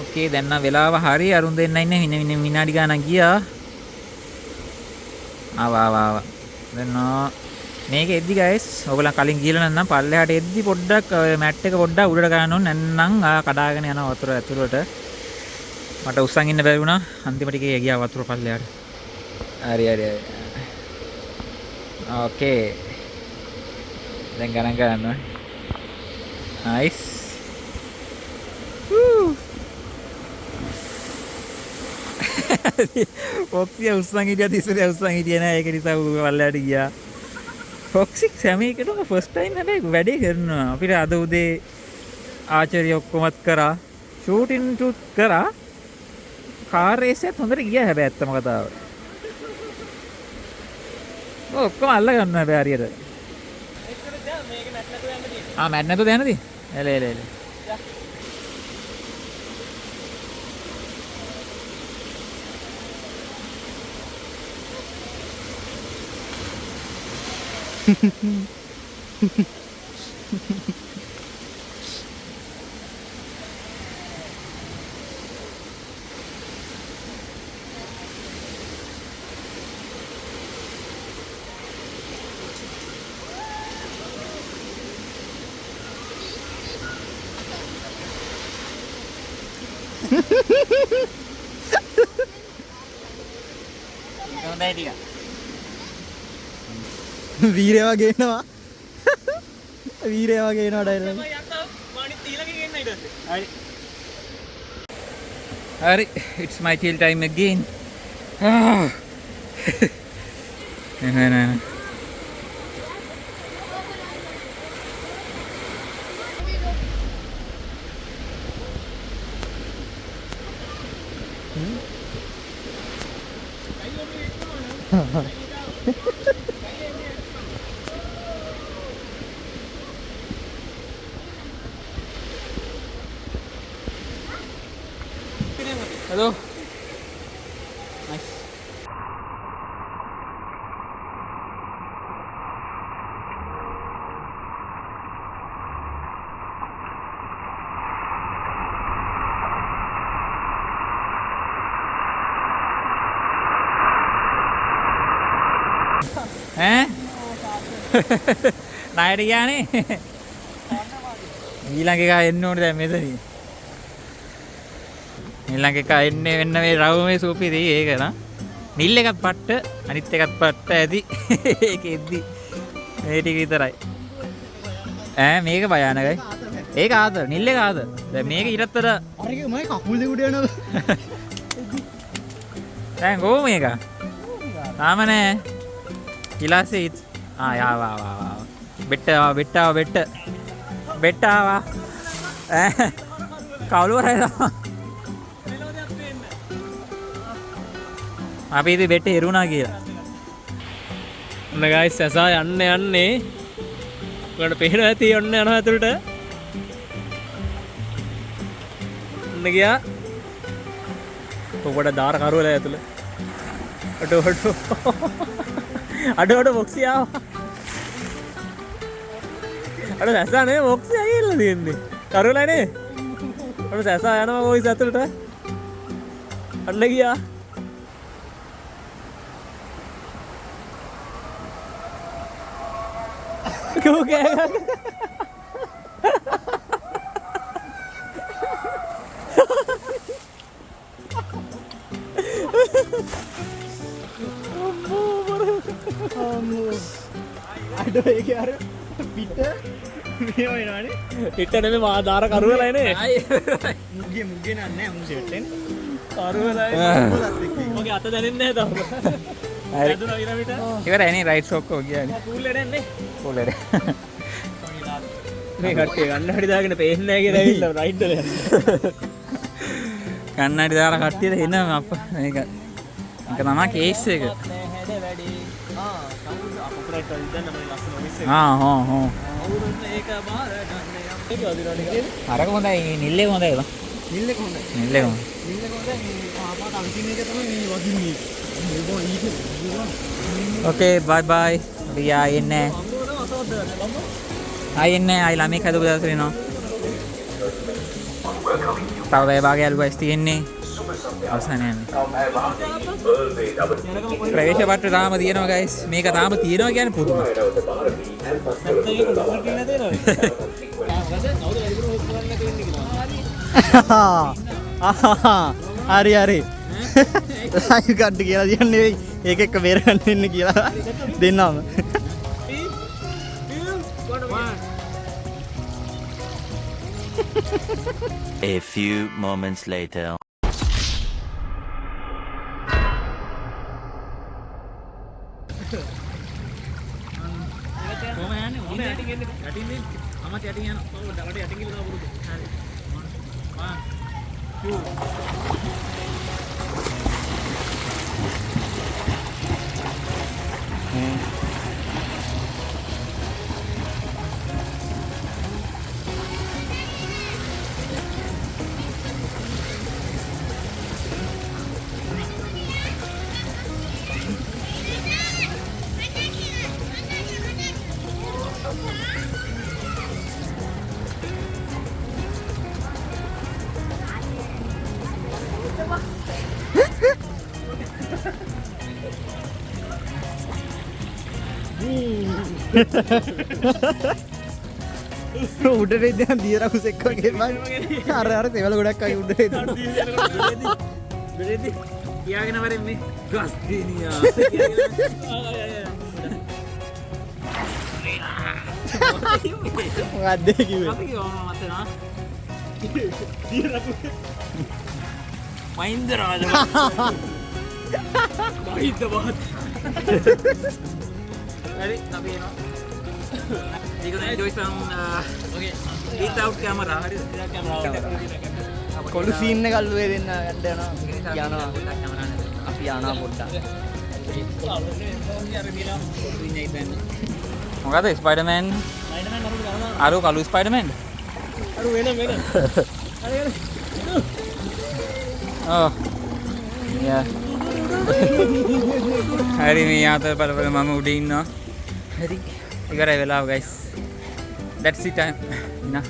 Okay දැන් නම් වෙලාව හරි. අරුන් දෙන්න ඉන්නේ විනාඩි ගානක් ගියා. ආවා. දැන් මේක එද්දි guys ඔයගොල්ලන් කලින් ගිහලා නැත්නම් පල්ලෙහාට එද්දි පොඩ්ඩක් මැට් එක පොඩ්ඩක් උඩට ගන්න ඕනේ නැත්නම් කඩාගෙන යනවා වතුර ඇතුළට මට උස්සන් ඉන්න බැරි වුණා අන්තිමට ගියා වතුර පල්ලෙහාට හරි ඕකේ. දැන් ගණන් ගන්නවා. නයිස්. ඔක්සිය උස්සන් හිටියා තිස්සුරේ උස්සන් හිටියේ නෑ ඒක නිසා ඌ වල්ලයට ගියා. ඔක්සි සෑම එකටම ෆස්ට් ටයිම් හැබැයි වැඩේ කරනවා. අපිට අද උදේ ආචාර්ය ඔක්කොමත් කරා. ෂූටින් ෂූට් කරා. කාර් රේස් එකත් හොඳට ගියා හැබැයි ඇත්තම කතාව. ඔක්කොම අල්ල ගන්නවා හැබැයි හරියට. මැට් නැතුව යන්නද? එල. හොඳයි ටික. වීරය වගේ එනවා. වීරය වගේ එනවා ඩයලොග්. හරි, it's my chill time again. නෑ. Hello. Nice. ණයට ගියානේ. ඊළඟ එක එන්න ඕනේ දැන් මෙතනින්. ඊළඟ එක එන්නේ වෙන්න මේ රවුමේ සූපිරි ඒක නා. නිල් එකත් පට්ට අනිත් එකත් පට්ට ඇති. ඒකෙද්දි මේ ටික විතරයි. මේක භයානකයි. ඒක ආතර නිල් එක ආතර. දැන් මේක ඊටතර අරගේ මම කකුල් දෙක උඩ යනවා. දැන් කොහොම මේක? තාම නෑ. ඊළාසේ යා. බෙට්ට ආවා. කවුරු හරි අපි ඉතින් බෙට් එරුණා කියලා. ඔන්න ගයිස් ඇසා යන්නේ. ඔයාලට පේනවා ඇති ඔන්න යනවා ඇතුළට. ඔන්න ගියා. ඔබට දාර කරුවල ඇතුළ. අඩ බොක්සිය ආවා. අර ඇසා නේ බොක්සිය ඇවිල්ලා තියෙන්නේ. කරුවලයි නේ. ඔන්න ඇසා යනවා වොයිස් ඇතුළට. අන්න ගියා. Okay. අඩෝ ඒක අර පිට මේ වෙනවානේ. පිට නෙමෙයි මා දාර කරුවලයි නේ. මුගේ නෑ මු සෙට් එන්නේ. කරුවලයි. මගේ අත දැනෙන්නේ නැහැ තාම. හරි. ඇදුනා ඊරමිට. ඉවරයි නේ රයිට් ඔක්කොම ගියානේ. කූල් එන්නේ. පොලේ. මේ කට්ටිය කන්නඩි දාගෙන පේන්නේ නැහැ කියලා ඇවිල්ලා රයිට් වල යන්නේ. කන්නඩි දාලා කට්ටියට එනවා අප්පා මේක. ඒක තමයි කේස් එක. කොපරේට් වල ඉඳන් මම ලස්සන ඔෆිස් එක. හෝ. අවුරුද්ද ඒක බාර ගන්න. ඒක අදිනවනේ කියන්නේ. අරක හොඳයි නිල් එක හොඳයි බං. නිල් එක හොඳයි. නිල් එක හොඳයි. නිල් එක හොඳයි. මේ ආපා කන්ටින් එක තමයි මේ වදින්නේ. මේ බෝ ඊට. Okay, bye. අපි ආයෙන්නේ. ආයි ළමයි කඩු බදස් වෙනවා. තව බය භාගය අලුවස් තියෙන්නේ. අවසානයේ යන්නේ. ප්‍රවේශ පත්‍ර තාම තියෙනවා guys. මේක තාම තියෙනවා කියන්නේ පුදුමයි. හරි. ලයිව් කඩ් කියලා කියන්නේ ඒක එක්ක බේර ගන්න ඉන්න කියලා දෙන්නම. A few moments later. උඩට ඉඳන් දිය රකුස් එක්ක වගේ මම අර තෙවල ගොඩක් අය උඩට ඉඳන් බෙරේදී කියාගෙන වරෙන් මේ ගස් දිනියා මොකක්ද කිව්වේ අපි කියවම මතනා දිය රකුස් මහින්ද රාජපක්ෂ මහින්ද බහත් හරි අපි එනවා you gonna enjoy some okay eat out camera hari camera කොළු සීන් එක අල්ලුවේ දෙන්න ගන්න යනවා අපි යනවා පොඩ්ඩක් මොකද ස්පයිඩර්මෑන් අර කළු ස්පයිඩර්මෑන් අර වෙන ඔව් යා හරි මේ යාතර බලපල මම උඩ ඉන්නවා හරි ඉවරයි වෙලාව guys that's it time nah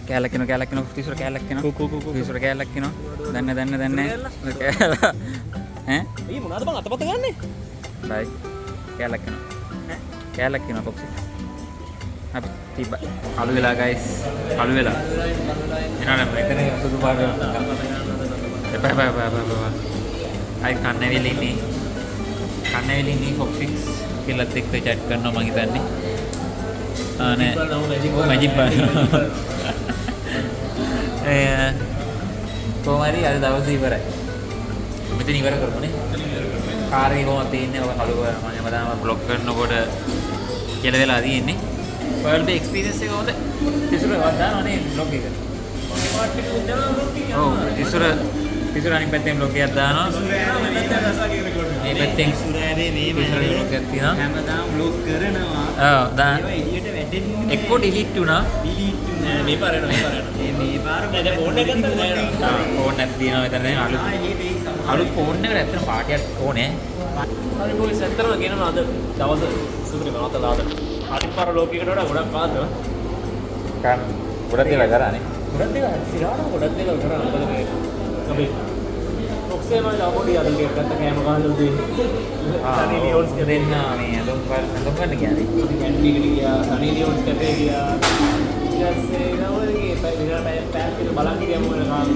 කෑලක්කින තිසුර කෑලක්කින තිසුර කෑලක්කින දන්න ඈ ඊ මොනවද බං අතපත ගන්නෙ බයි කෑලක්කින කොක්සි අපි තිබ්බ අලු වෙලා guys අලු වෙලා එනනම් මෙතන සුදු පාට එපා අයි කන්නවිල ඉන්නේ කොක්සික්ස් කියලාත් එක්ක chat කරනවා මං හිතන්නේ නෑ මැජික් බා කොහමරි අද දවසේ ඉවරයි මෙතන ඉවර කරමුනේ කාර් එකේ කොහොමද තියෙන්නේ ඔය කලුව මම හැමදාම බ්ලොග් කරනකොට කියලා වෙලා තියෙන්නේ world experience එක හොඳ තිසුර වදානනේ බ්ලොග් එක ඔව් තිසුර අනිත් පැත්තෙන් බ්ලොග් එකක් දානවා මේ පැත්තෙන් සුරාවේ මේ බ්ලොග් එකක් තියෙනවා හැමදාම බ්ලොග් කරනවා ඔව් දාන එළියට වැටෙන්නේ එක්ක ඩිලීට් වුණා මේ පාර දැන් ෆෝන් එක ගත්තා නේද ෆෝන් එකක් තියෙනවා මෙතන අලුත් ෆෝන් එකට ඇත්තට පාටියක් ඕනේ හරි පොලිස් ඇත්තටම කියනවා අද දවස් සුදුරි මනතලාද අනිත් පාර ලෝකයකට වඩා ගොඩක් පාදනවා ගොඩක් දේවල් කරානේ ගොඩක් දේවල් සිරාට ගොඩක් දේවල් කරා මොකද මේ අපි ඔක්සේම ජාපොඩි අද ගෙට ගත්ත කෑම ගහලා උදේ සනි ලියෝන්ස් දෙන්න මේ අඳුම් ගන්න කියන්නේ කැන්ටීන් එකට ගියා සනි ලියෝන්ස් කැෆේ ගියා ඊටසේ නවලගේ පැය පිට බලන් ගියම මොන කාම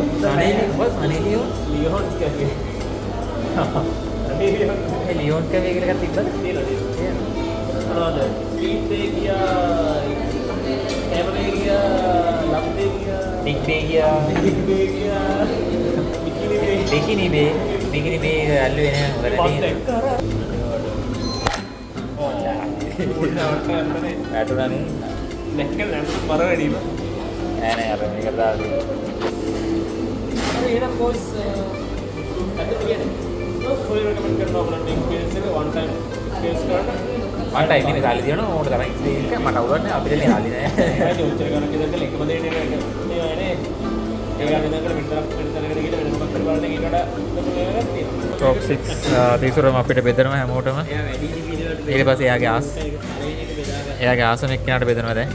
සනි ලියෝන්ස් කැෆේ ලියෝන්ස් කැෆේ එකකට තිබ්බද මොනවද ස්ට්‍රීට් එකේ ගියා කැමරේ ගියා ලබ්දේ ගියා ඩිග්බේ ගියා බිකිනි බේ ඇල්ලුවේ නෑ වැටුණානේ නැක්කල් නැම්සු මර වැඩිම නෑ අර මේක දාලා හරි එහෙනම් බොයිස් අද කියන්නේ ෆුල් රෙකමන්ඩ් කරනවා ඔයගොල්ලන්ට එක්ස්පීරියන්ස් එක වන් ටයිම් එක්ස්පීරියන්ස් කරන්න මට ටයිම් එක කාලේ දිනන ඕකට තරම් එක්ස්පීරියන්ස් එක මට අවුලක් නෑ අපිට නේ කාලේ නෑ ඒක උච්චර ගණන් කියලා එකම දෙන්නේ නේද නේ ඒ ගානේ ඉඳන් මෙතනකට ගිහින් වෙන මොකක් කරවන්න ඒකට টොප් 6 තිසුරම අපිට බෙදනවා හැමෝටම ඊට පස්සේ එයාගේ ආසන එක්කනට බෙදනවා දැන්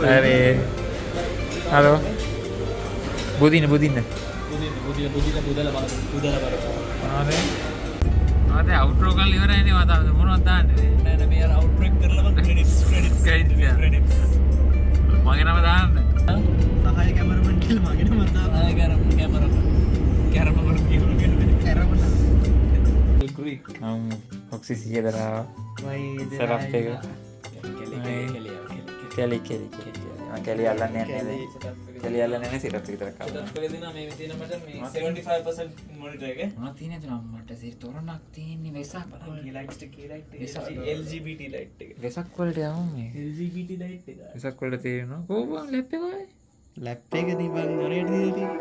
හරි හලෝ බුදින්න අද අවුට්‍රෝ කරලා ඉවරයිනේ මම මොනවද දාන්නේ නෑ මේ අර අවුට්‍රෙක් කරලා මම ක්‍රෙඩිට්ස් මගේ නම දාන්න සහාය කැමරමන් කියලා මගේ නම දාන්න. ආය කැමරා ඔක්සි සිය දරා සරප් එක කෙලි කෙලි අල්ලන්නේ නැහැ කෙලි අල්ලන්නේ නැහැ සිරප් විතර කරා මේ තියෙන මට මේ 75% මොනිටර් එක මොනවද තියෙන්නේ තුන අම්මට සිර තොරණක් තියෙන්නේ වෙසක් LGBT ලයිට් එක වෙසක් වලට යමු මේ LGBT ලයිට් එක වෙසක් වලට තියෙනවා කොහොම ලැප් එක ඔය ලැප් එක තිබන් ජොරේට දීලා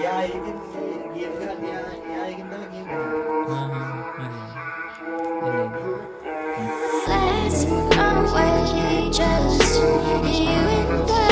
යා ඒකෙන් ගියන් ගන්න යා ඒකෙන් තමයි කියන්නේ. Let's away, just you and I.